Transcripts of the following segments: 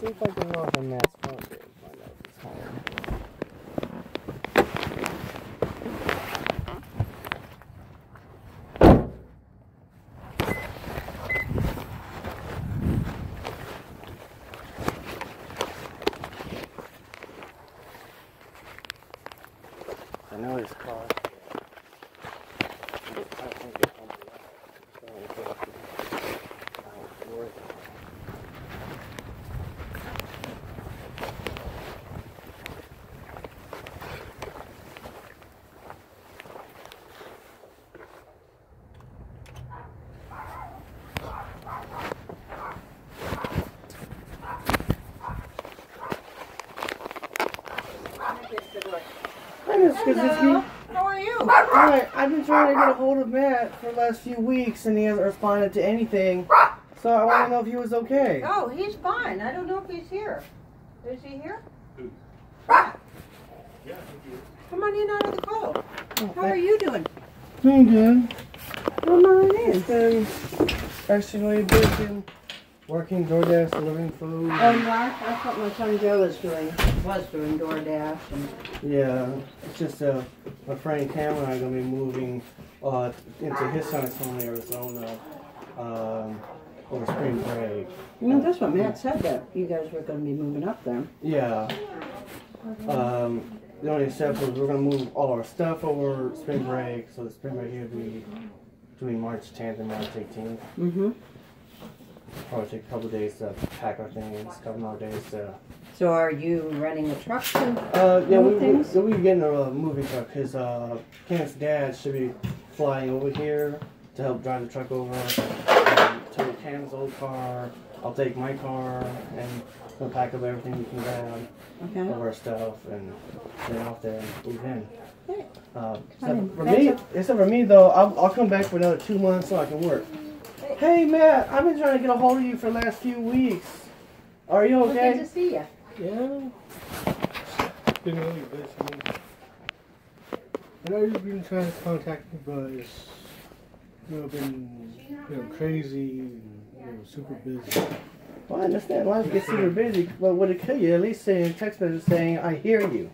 see if I can go off on Matt's phone here and find out if it's home. I know his car. I don't think it's home yet. So I don't worry. Hi, Miss Kaczynski. How are you? Hi, I've been trying to get a hold of Matt for the last few weeks and he hasn't responded to anything. So I want to know if he was okay. Oh, he's fine. I don't know if he's here. Is he here? Who? Yeah, I think he is. come on in out of the cold. Oh, How are you doing? Doing good. Come on in. It's been actually busy working DoorDash, delivering food. Oh, yeah, that's what my son Joe was doing DoorDash. And Yeah, it's just my friend Cam and I are going to be moving into his son's home in Arizona over spring break. you know, that's what Matt said, that you guys were going to be moving up there. Yeah. The only exception is we're going to move all our stuff over spring break, so the spring break here will be between March 10th and March 18th. Mm-hmm. Probably take a couple of days to pack our things, a couple more days to... So are you renting a truck to yeah, move things? we'll be getting a moving truck. His Cam's dad should be flying over here to help drive the truck over. To Cam's old car. I'll take my car and we'll pack up everything we can grab, Okay. all our stuff, and get off there and move in. Hey. Except for me though, I'll come back for another 2 months so I can work. Hey Matt, I've been trying to get a hold of you for the last few weeks. Are you okay? Good to see you. Yeah. Been really busy. I know you've been trying to contact me, but it's been crazy and super busy. Well, I understand life gets super busy, but would it kill you? At least saying a text message saying, I hear you.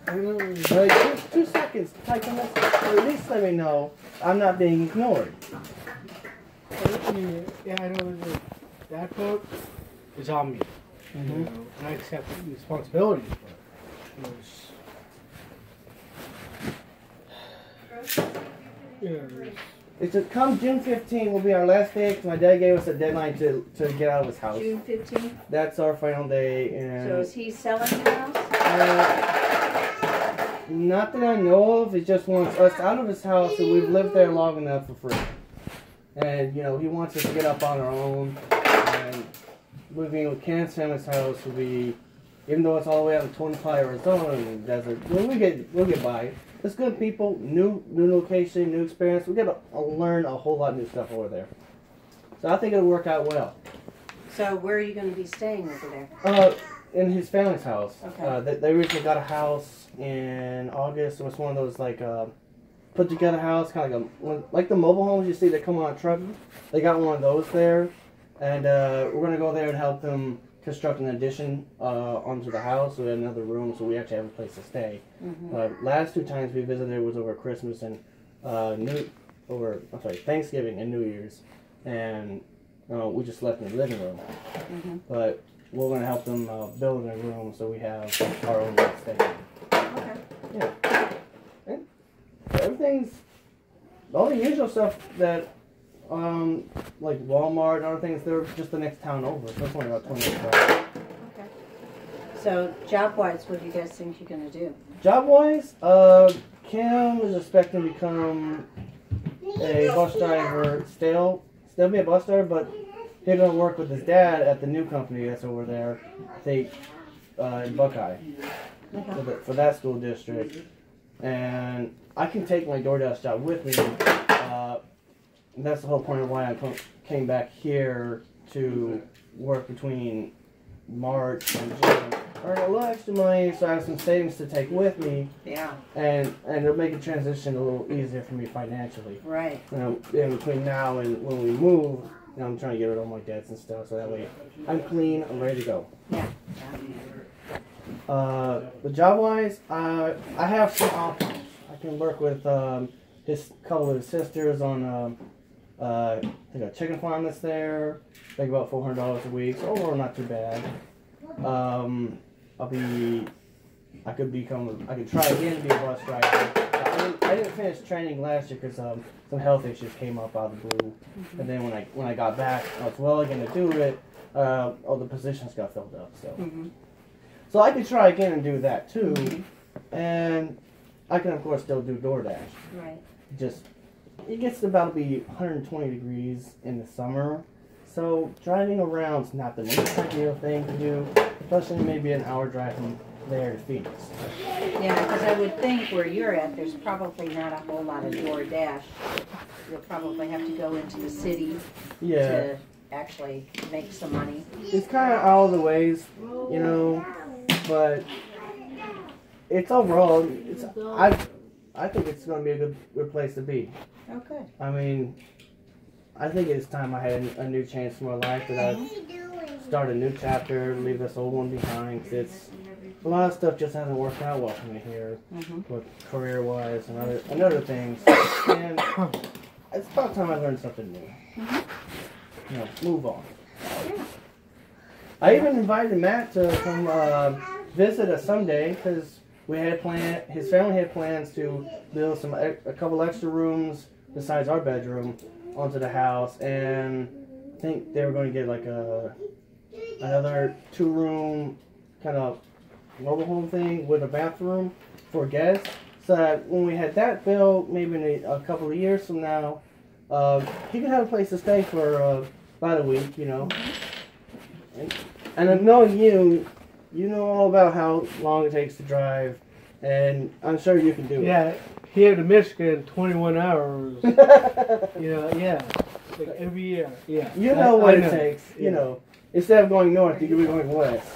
I know. Like, 2 seconds, type a message. Or at least let me know I'm not being ignored. Yeah, I know that part is on me. Mm-hmm. You know, and I accept the responsibility, but It's a, come June 15 will be our last day because my dad gave us a deadline to get out of his house. June 15th? That's our final day. And So is he selling the house? not that I know of. He just wants us out of his house, and we've lived there long enough for free. And you know, he wants us to get up on our own. And moving with Cam's family's house will be, even though it's all the way out in 25 Arizona in the desert, we'll get by. It's good people, new location, new experience. We get to learn a whole lot of new stuff over there. So I think it'll work out well. So where are you going to be staying over there? In his family's house. Okay. They originally got a house in August. It was one of those like put together house, kind of like the mobile homes you see that come on a truck. They got one of those there, and we're gonna go there and help them construct an addition onto the house. So we had another room, so we actually have a place to stay. Mm-hmm. Last 2 times we visited was over Christmas and Thanksgiving and New Year's, and we just left in the living room. Mm-hmm. But we're going to help them build a room so we have our own stay. Okay. Yeah. And everything's all the usual stuff that like Walmart and other things. They're just the next town over. So it's only about 20 minutes away. Okay. So job-wise, what do you guys think you're going to do? Job-wise, Kim is expecting to become a bus driver. Still be a bus driver, but he's going to work with his dad at the new company that's over there, I think, in Buckeye, for that school district. And I can take my DoorDash job with me. That's the whole point of why I came back here to work between March and June. Earn a little extra money so I have some savings to take with me. Yeah. And it'll make a transition a little easier for me financially. Right. In between now and when we move, And I'm trying to get rid of all my debts and stuff, so that way I'm clean, I'm ready to go. Yeah. But job-wise, I have some options. I can work with his couple of his sisters on I think a chicken farm that's there. Like about $400 a week, so overall not too bad. I could try again to be a bus driver. I didn't finish training last year because some health issues came up out of the blue. And then when I got back, I was well going to do it. All the positions got filled up. So I could try again and do that too. And I can of course still do DoorDash. Right. Just it gets about to be 120 degrees in the summer. So driving around's not the most ideal thing to do, especially maybe an hour drive from there to Phoenix. Yeah, because I would think where you're at, there's probably not a whole lot of DoorDash. You'll probably have to go into the city to actually make some money. It's kind of all the ways, you know, but it's overall, I think it's going to be a good place to be. Okay. I mean, I think it's time I had a new chance in my life that I start a new chapter, leave this old one behind. It's a lot of stuff just hasn't worked out well for me here, with career-wise and other things. And it's about time I learned something new. You know, move on. I even invited Matt to come visit us someday because his family had plans to build a couple extra rooms besides our bedroom onto the house, and I think they were going to get like another 2-room kind of mobile home thing with a bathroom for guests. So that when we had that built, maybe in a couple of years from now, he could have a place to stay for about a week, you know. And knowing you know all about how long it takes to drive, and I'm sure you can do it. Yeah, here to Michigan, 21 hours. Yeah, like every year. Yeah, you know what it takes. Yeah. You know, instead of going north, you could be going west.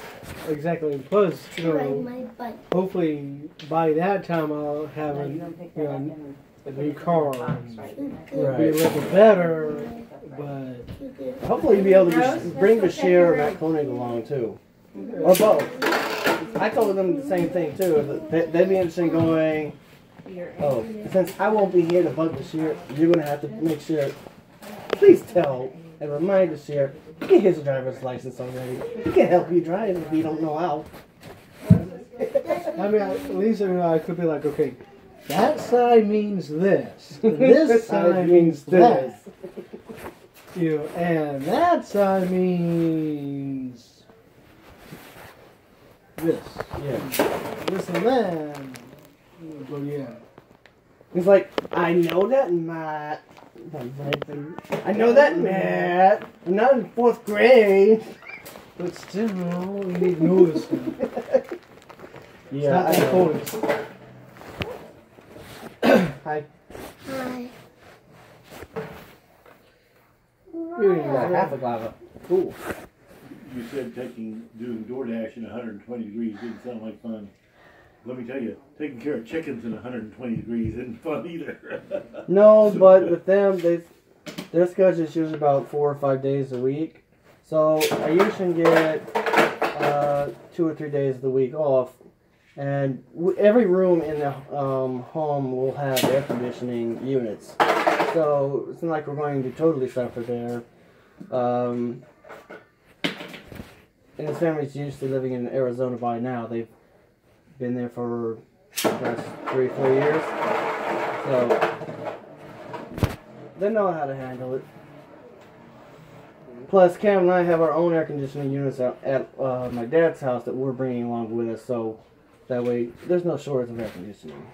Exactly. Plus, you know, hopefully by that time I'll have a new car. It'll be a little better, but hopefully you'll be able to bring Bashir or Matt Koenig along too, or both. I told them the same thing too. They'd be interested in going. Oh, since I won't be here to bug Bashir, you're gonna have to make sure. Please tell and remind Bashir. Get his driver's license already. He can help you drive if you don't know how. I mean, at least I could be like, okay, that side means this. This side means this. You know, and that side means this. Yeah. This and that. But yeah. He's like, I know that, Matt. I know that, Matt. I'm not in 4th grade. But still, you need to know this stuff. Yeah, it's not I Hi. Hi. You got half a lava. Cool. You said doing DoorDash in 120 degrees didn't sound like fun. Let me tell you, taking care of chickens in 120 degrees isn't fun either. No, but with them, their schedule is usually about 4 or 5 days a week. So I usually get 2 or 3 days of the week off. And every room in the home will have air conditioning units. So it's not like we're going to totally suffer there. And his family's used to living in Arizona by now. They've been there for the past 3 or 4 years. So they know how to handle it. Plus, Cam and I have our own air conditioning units at my dad's house that we're bringing along with us. So that way, there's no shortage of air conditioning.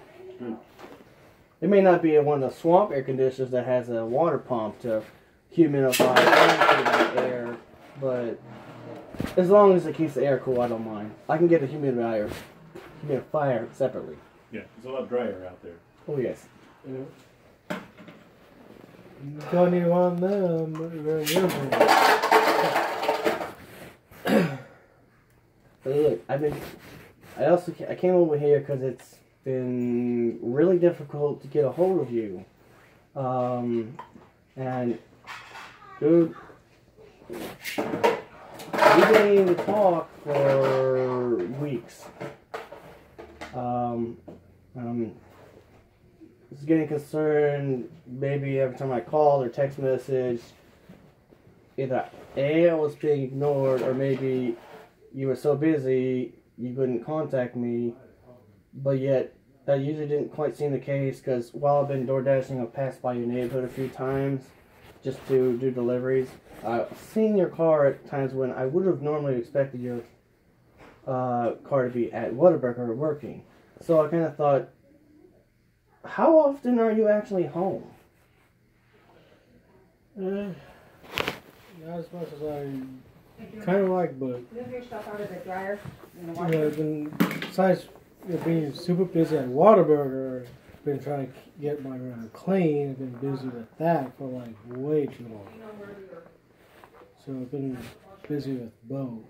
It may not be one of the swamp air conditioners that has a water pump to humidify the air, but as long as it keeps the air cool, I don't mind. I can get a humidifier separately. Yeah, it's a lot drier out there. Oh yes. Yeah. Don't even want them. But look, I came over here because it's been really difficult to get a hold of you. And dude, we didn't even talk for weeks. Was getting concerned maybe every time I called or text message, either A, I was being ignored, or maybe you were so busy you couldn't contact me. But yet, that usually didn't quite seem the case, because while I've been door dashing, I've passed by your neighborhood a few times just to do deliveries. I've seen your car at times when I would have normally expected your car to be at Whataburger working. So I kind of thought, how often are you actually home? Not as much as I kind of like, but Move your stuff out of the dryer in the besides being super busy at Whataburger, been trying to get my room clean. I've been busy with that for like way too long. So I've been busy with both.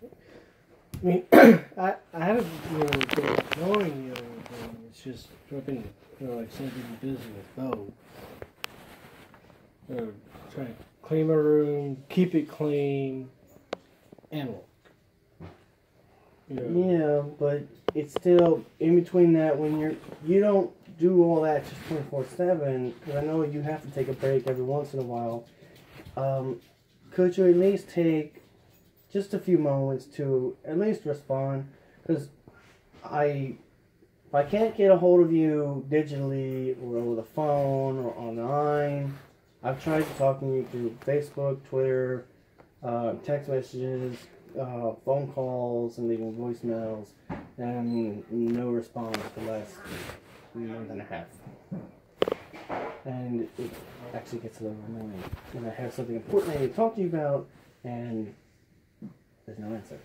I mean, I haven't been ignoring you or anything. It's just I've been like saying been busy with both. Trying to clean my room, keep it clean, and work. Yeah, but it's still in between that when you don't do all that just 24/7. Because I know you have to take a break every once in a while. Could you at least take just a few moments to at least respond? Because if I can't get a hold of you digitally or over the phone or online, I've tried talking to you through Facebook, Twitter, text messages, phone calls, and leaving voicemails, and no response for the last month and a half. And it actually gets a little annoying when I have something important I need to talk to you about, and there's no answer.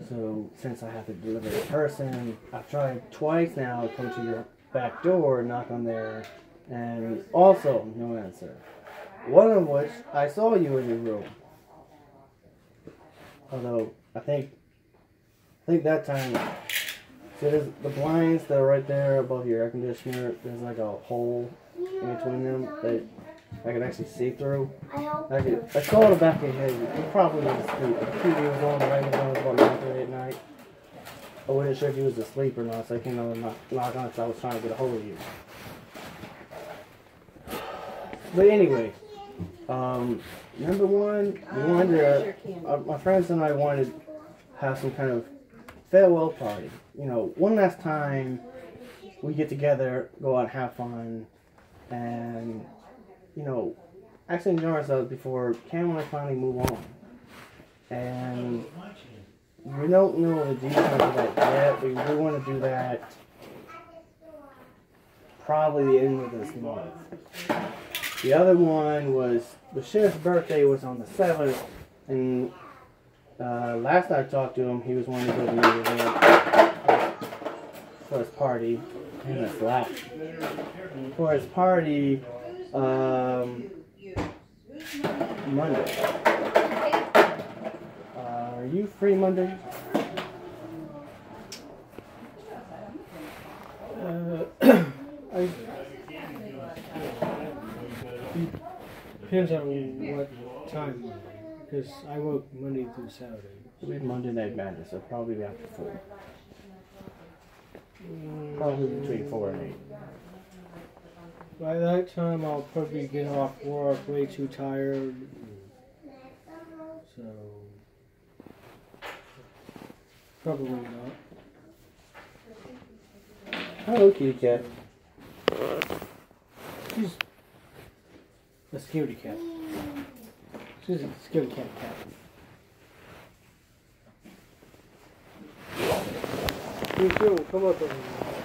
So, since I have to deliver in person, I've tried twice now to come to your back door, knock on there, and also no answer. One of which, I saw you in your room. Although, I think that time, see there's the blinds that are right there above your air conditioner, there's like a hole in between them that I can actually see through. I saw the back of your head. You probably was asleep. The TV was on, the radio was on, about 9:30 at night. I wasn't sure if you was asleep or not, so I came over and knocked on because I was trying to get a hold of you. But anyway, number one, we wanted to, my friends and I wanted to have some kind of farewell party. You know, one last time we get together, go out and have fun, and, you know, actually enjoy ourselves before Cam and I finally move on. And we don't know the details of that yet. We do want to do that probably the end of this month. The other one was, the sheriff's birthday was on the 7th, and last I talked to him, he was wanting to go to the event for his party. And that's loud. For his party, Monday. Are you free Monday? Depends on what time, because I work Monday through Saturday. It'll be Monday Night Madness, so probably after 4. Probably between 4 and 8. By that time, I'll probably get off work way too tired. So, probably not. Hello, kitty cat. She's a scaredy cat. She's a scaredy cat. You sure will come up and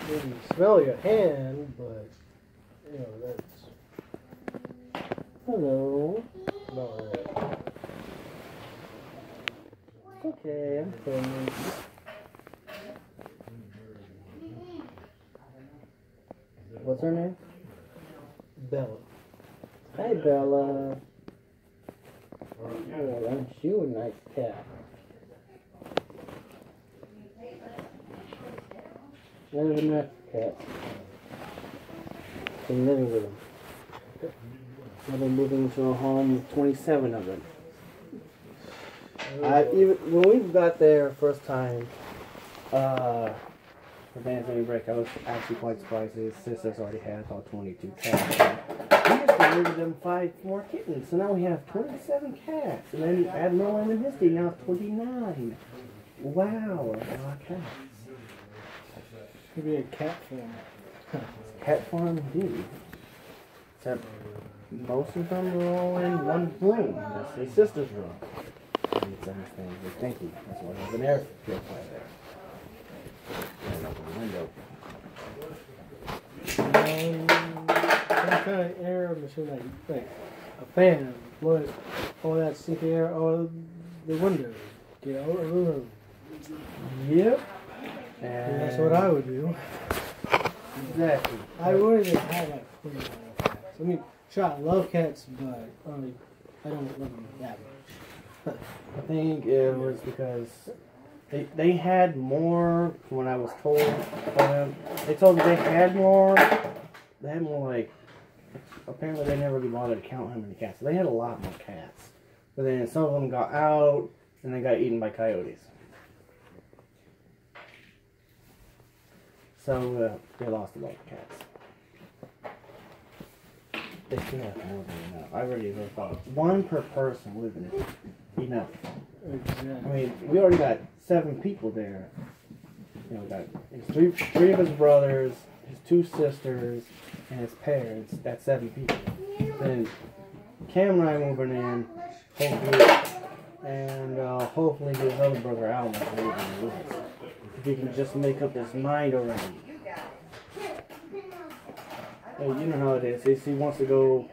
maybe smell your hand, but you know that's. Hello. About right. It's okay, I'm filming. What's her name? Bella. Hi, Bella. Oh, aren't you a nice cat? There's a nice cat. I'm living with him. I've been moving into a home with 27 of them. When we got there first time, for Thanksgiving break, I was actually quite surprised. His sisters already had about 22 cats. We just delivered them 5 more kittens, so now we have 27 cats. And then add more in history, now it's 29. Wow, a lot of cats. Could be a cat farm. Cat farm indeed. Except most of them are all in one room. That's his sister's room. And it's understanding with Dinky. That's why there's an air purifier there. And open the window. Some kind of air machine, like a fan, blow all that stinky air out of the window. Get out of the room. Yep. And that's what I would do. Exactly. I wouldn't have like 20 cats. I mean, sure, I love cats, but I don't love them that much. I think it was because they had more, when I was told by them. They told me they had more like, apparently they never really bothered to count how many cats. So they had a lot more cats. But then some of them got out and they got eaten by coyotes. So they lost a lot of cats. They still have more than enough. I really thought one per person would have been enough. Exactly. I mean, we already got 7 people there. You know, got three of his brothers, his 2 sisters, and his parents. That's 7 people. Then Cam and I moving in, hopefully his other brother Alan will move in with us. If he can just make up his mind already. Hey, you know how it is. He wants to go.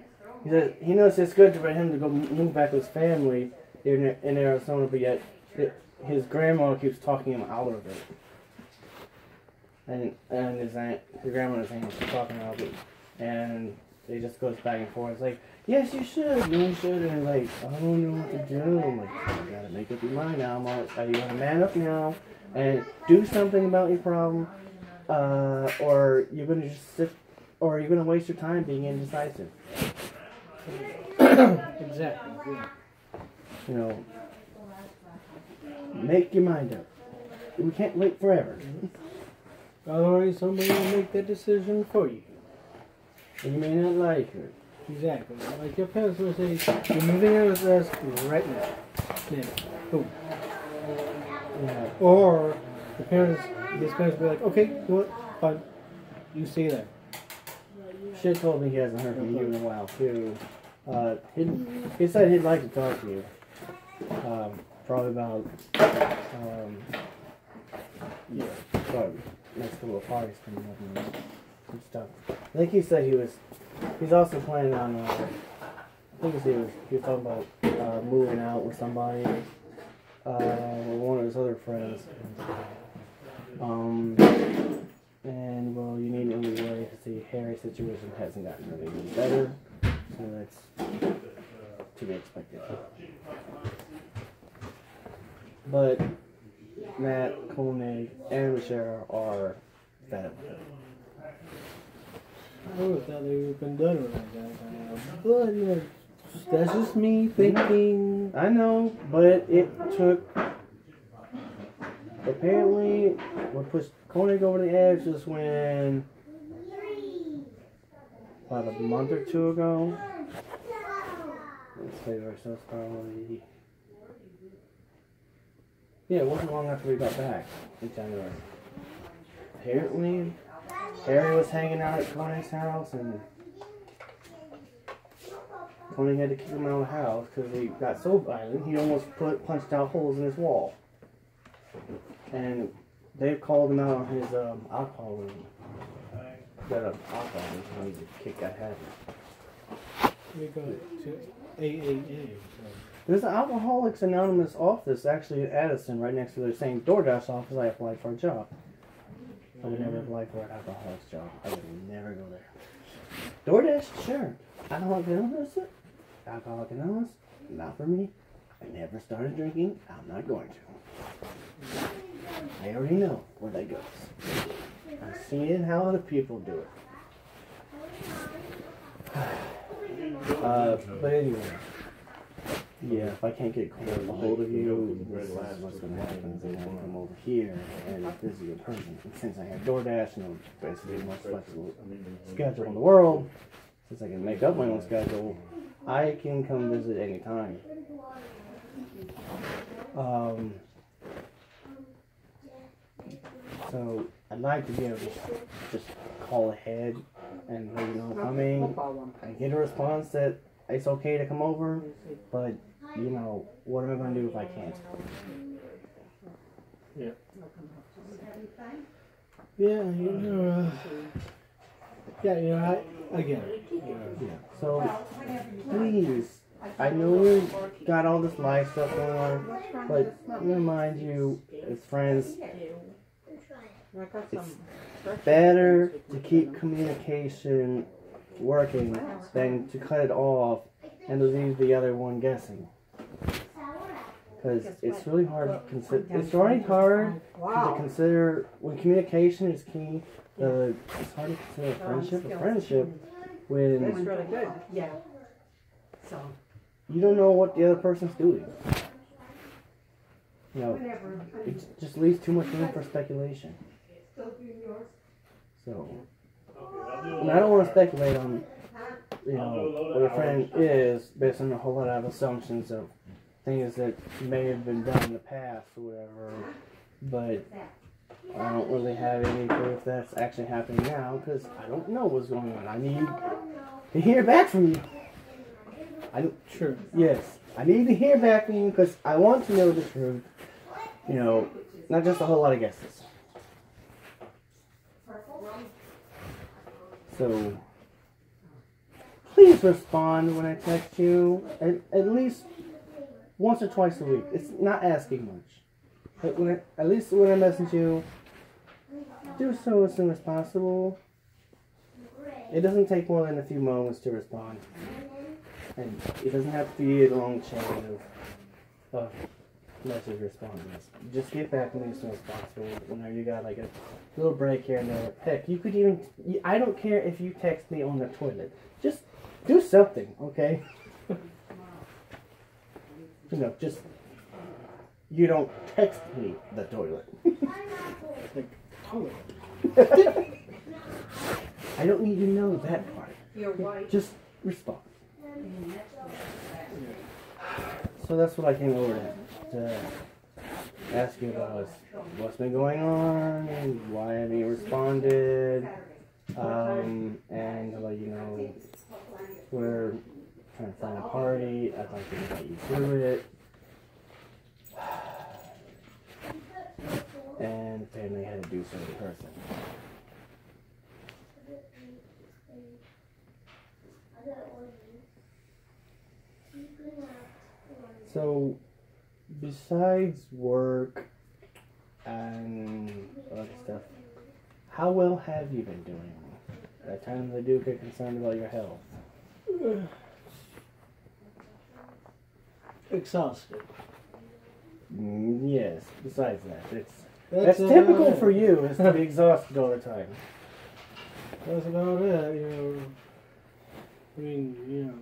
He knows it's good for him to go move back with his family in Arizona, but yet his grandma keeps talking him out of it. And his grandma and his aunt keep talking out of it, and it just goes back and forth. It's like, yes, you should, you should, and like, I don't know what to do. I'm like, you gotta make up your mind now. Are you gonna man up now and do something about your problem, or you're gonna just sit, or you're gonna waste your time being indecisive? Exactly. Yeah. You know, make your mind up. We can't wait forever. Otherwise, somebody will make that decision for you. And you may not like it. Exactly. Like your parents will say, you're moving in with us right now. Then, boom. Yeah. Or his parents will be like, okay, you know what? Fine. You stay there. Shit told me he hasn't heard from you in a while too. He said he'd like to talk to you. Probably about next couple of parties coming up and some stuff. I think he said he's also planning on I think he was talking about moving out with somebody, one of his other friends. And well, you need to move away to see Harry's situation hasn't gotten really any better, so that's to be expected. But Matt, Koenig, and Michelle are fed up with it. I would have thought they would have been done with that. But, you know, that's just me thinking. I know, but it took. Apparently, what pushed Koenig over the edge was when, about a month or 2 ago. Let's say ourselves probably. Yeah, it wasn't long after we got back in January. Apparently, Harry was hanging out at Koenig's house, and Koenig had to kick him out of the house because he got so violent he almost punched out holes in his wall. And they called him out on his alcoholism. Got an alcoholism, and he kicked that habit. We go to AAA. There's an Alcoholics Anonymous office actually in Addison, right next to the same DoorDash office I applied for a job. I would never apply for an alcoholics job. I would never go there. DoorDash, sure. Alcoholics Anonymous? Alcoholics Anonymous? Not for me. I never started drinking. I'm not going to. I already know where that goes. I've seen how other people do it. But anyway, yeah, if I can't get a hold of you, this is what's going to happen. They're going to come over here and visit you in person. And since I have DoorDash and basically the most flexible schedule in the world, since I can make up my own schedule, I can come visit anytime. So I'd like to be able to just call ahead and let you know I'm coming. I get a response that it's okay to come over, but you know, what am I going to do if I can't? Yeah. Yeah, you know, I get it. Yeah. So please, I know you got all this live stuff going on, but remind you, as friends, it's better to keep communication working than to cut it off and to leave the other one guessing. Because it's really hard to consider. It's already hard to consider when communication is key. It's hard to consider a friendship when That's really good. Yeah. So. You don't know what the other person's doing. You know, it just leaves too much room for speculation. So, and I don't want to speculate on, you know, what a friend is based on a whole lot of assumptions of things that may have been done in the past or whatever, but I don't really have any proof that's actually happening now because I don't know what's going on. I need to hear back from you. Sure. Yes, I need to hear back from you because I want to know the truth. You know, not just a whole lot of guesses. So, please respond when I text you at least once or twice a week. It's not asking much. But at least when I message you, do so as soon as possible. It doesn't take more than a few moments to respond. And it doesn't have to be a long chain of message responses. Just get back to me as soon as possible. Whenever you got like a little break here and there. Heck, you could even, I don't care if you text me on the toilet. Just do something, okay? You know, just, you don't text me the toilet. I don't need to know that part. You're right. Just respond. So that's what I came over to ask you about. What's been going on, and why haven't you responded, and to let you know we're trying to find a party. I'd like to invite you to it. And the family had to do so in person. So, besides work and other stuff, how well have you been doing? At times I do get concerned about your health. Exhausted. Yes, besides that, that's typical for you, is to be exhausted all the time. That's about it, you know. I mean, you know,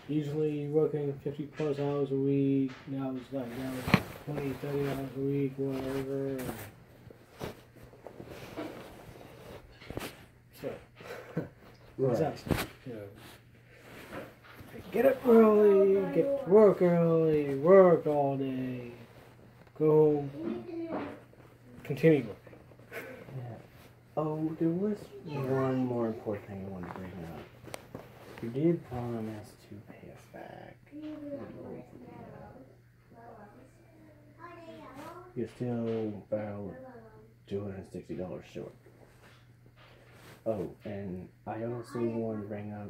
usually working 50 plus hours a week, now it's 20, 30 hours a week, whatever. So, Right. exhausted, you know. Get up early, get to work early, work all day, go home, continue working. Yeah. Oh, there was one more important thing I wanted to bring up. You did promise to pay us back. You're still about $260 short. Oh, and I also want to bring up,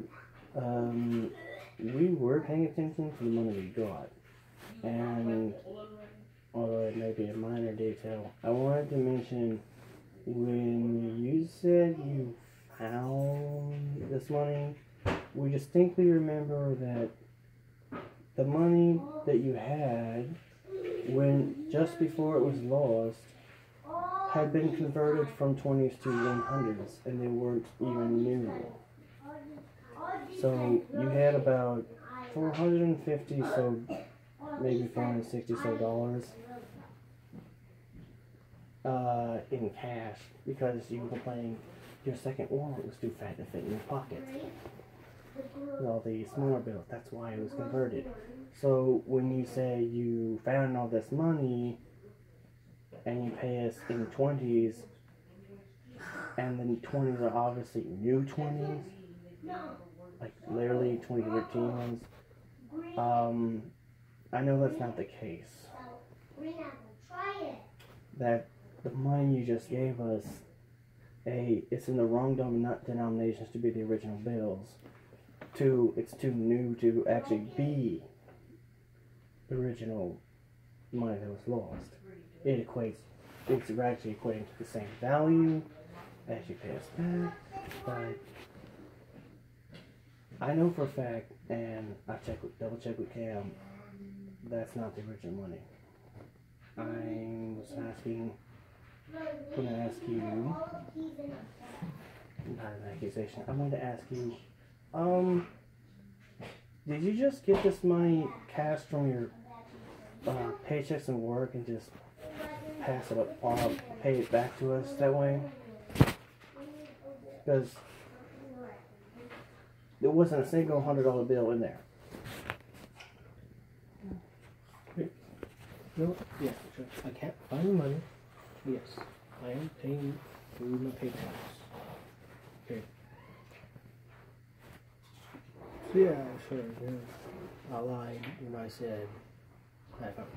we were paying attention to the money we got. And although it may be a minor detail, I wanted to mention when you said you found this money, we distinctly remember that the money that you had, when just before it was lost, had been converted from 20s to 100s, and they weren't even new. So you had about 450, so maybe 460 so dollars in cash because you were complaining your second wallet was too fat to fit in your pocket. All the smaller bills, that's why it was converted. So when you say you found all this money and you pay us in 20s, and then 20s are obviously new 20s, like literally 2013 ones, I know that's not the case. That the money you just gave us, it's in the wrong denominations to be the original bills. 2, it's too new to actually be the original money that was lost. It's actually equating to the same value as you pay us back, but I know for a fact, and I double check with Cam, that's not the original money. I was going to ask you, not an accusation, I wanted to ask you, did you just get this money cashed from your paychecks and work and just pass it up or pay it back to us that way? Because there wasn't a single $100 bill in there. No, yeah, sure. I can't find the money. Yes, I am paying through my PayPal. Okay. So yeah, sure. Yeah. I lied when I said I found it.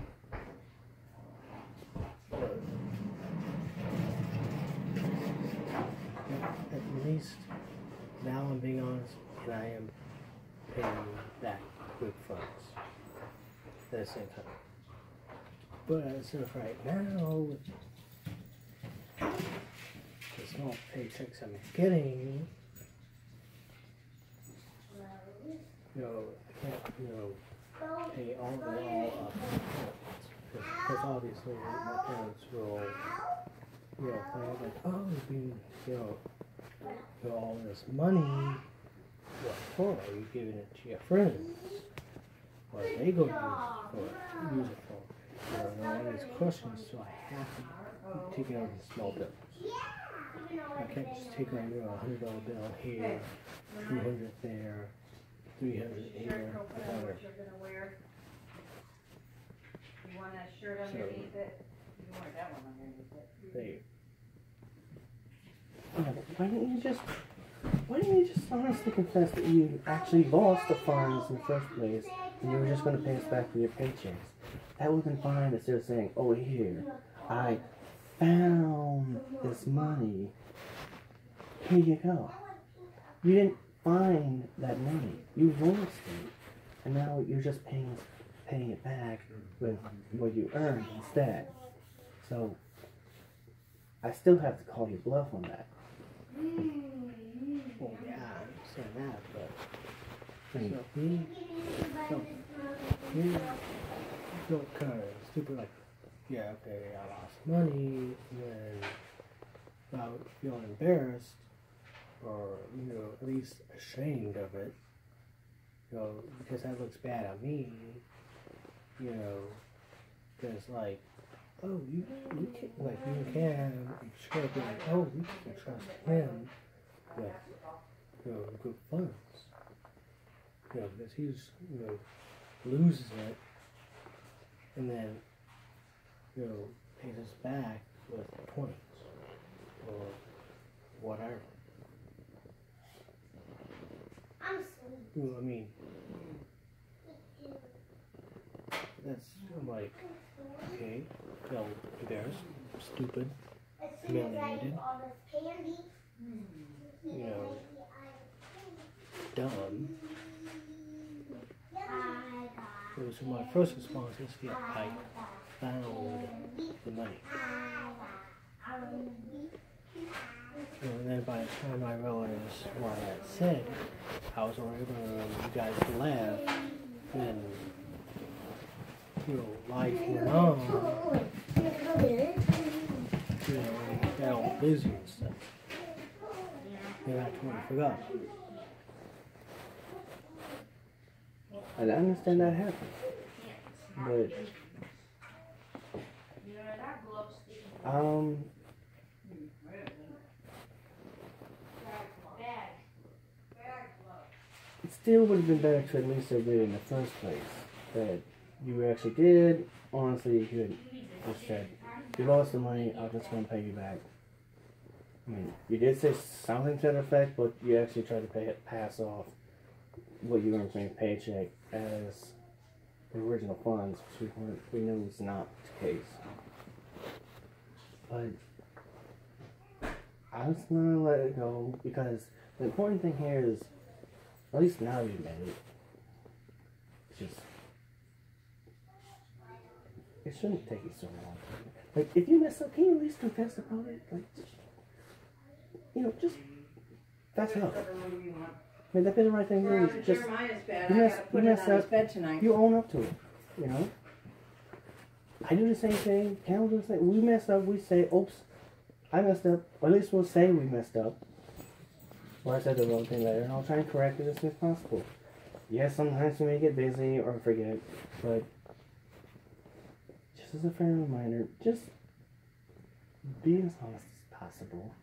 But at least now I'm being honest, and I am paying back with funds at the same time. But as of right now, the small paychecks I'm getting, I can't, pay all up. Because obviously my parents will, think like, oh, all this money, what for? Are you giving it to your friends? What are they going to use it for? All these questions, so I have to take it out in small bills. I can't just take out $100 bill here, 200 there, 300 here, whatever. You want a shirt underneath it? You can wear that one underneath it. They, why didn't you just honestly confess that you actually lost the funds in the first place and you were just going to pay us back for your paychecks? That would have been fine instead of saying, oh, here, I found this money. Here you go. You didn't find that money. You lost it. And now you're just paying it back with what you earned instead. So, I still have to call you bluff on that. well, yeah, I understand that, but don't kind of stupid like, yeah, okay, I lost money, and then I would feel embarrassed, or, at least ashamed of it, because that looks bad on me, because like, oh, you can, like, you can, sure, be like, oh, you can trust him with, good funds, because he's, loses it, and then, pays us back with points, or whatever. I mean, that's, I'm like, okay, embarrassed, stupid, humiliated, dumb. So my first response is, yeah, I found the money. And then by the time I realized what I had said, I was already when you guys laughed, and life went on. I got all busy and stuff. And I totally forgot. And I understand that happens. But it still would have been better to at least have did it in the first place. That you actually did. Honestly, you could just said, you lost the money, I'm just going to pay you back. I mean, you did say something to that effect, but you actually tried to pass off what you earned from your paycheck as the original funds, which we knew was not the case. But I was going to let it go because the important thing here is, at least now you admit it, it's just, it shouldn't take you so long. Like, if you mess up, can you at least confess about it? Like, you know, just fess up. I mean, that'd be the right thing to do. Just, you mess up, you own up to it, you know? I do the same thing, Cam will do the same. We mess up, we say, oops, I messed up. Or at least we'll say we messed up. Or I said the wrong thing later, and I'll try and correct it as soon as possible. Yes, sometimes we may get busy or forget, but just as a fair reminder, just be as honest as possible.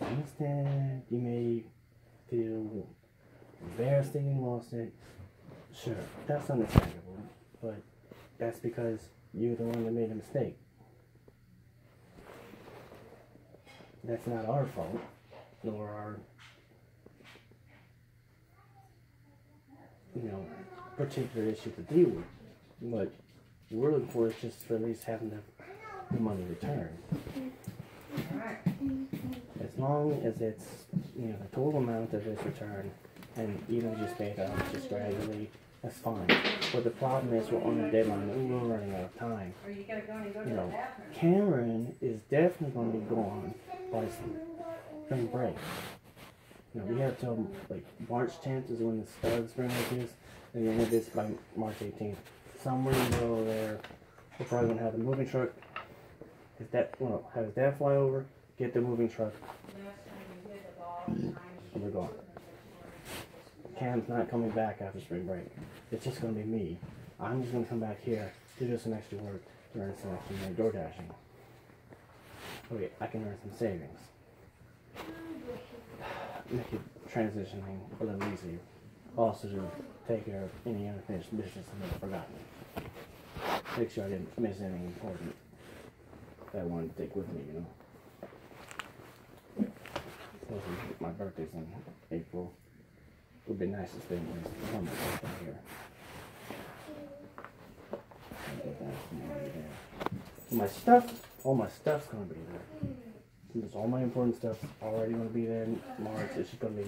I understand you may feel embarrassed that you lost it. Sure, that's understandable, but that's because you're the one that made a mistake. That's not our fault, nor our, you know, particular issue to deal with. What we're looking for is just for at least having the money returned. As long as it's, you know, the total amount of this return, and even just pay it out just gradually, that's fine. But the problem is we're on a deadline and we're running out of time. You know, Cameron is definitely going to be gone by spring break. You know, we have till like March 10th is when the start of the spring break is, and the end of this by March 18th. Somewhere in the middle there, we're probably going to have the moving truck. Have his dad fly over, get the moving truck, and we're gone. Cam's not coming back after spring break. It's just going to be me. I'm just going to come back here to do some extra work, to earn some extra money door dashing. Okay, I can earn some savings. Make it transitioning a little easier. Also to take care of any unfinished business I may have forgotten. Make sure I didn't miss anything important that I wanted to take with me, you know. My birthday's in April. It would be nice to spend the summer down here. All my stuff's gonna be there. All my important stuff already gonna be there in March. It's just gonna be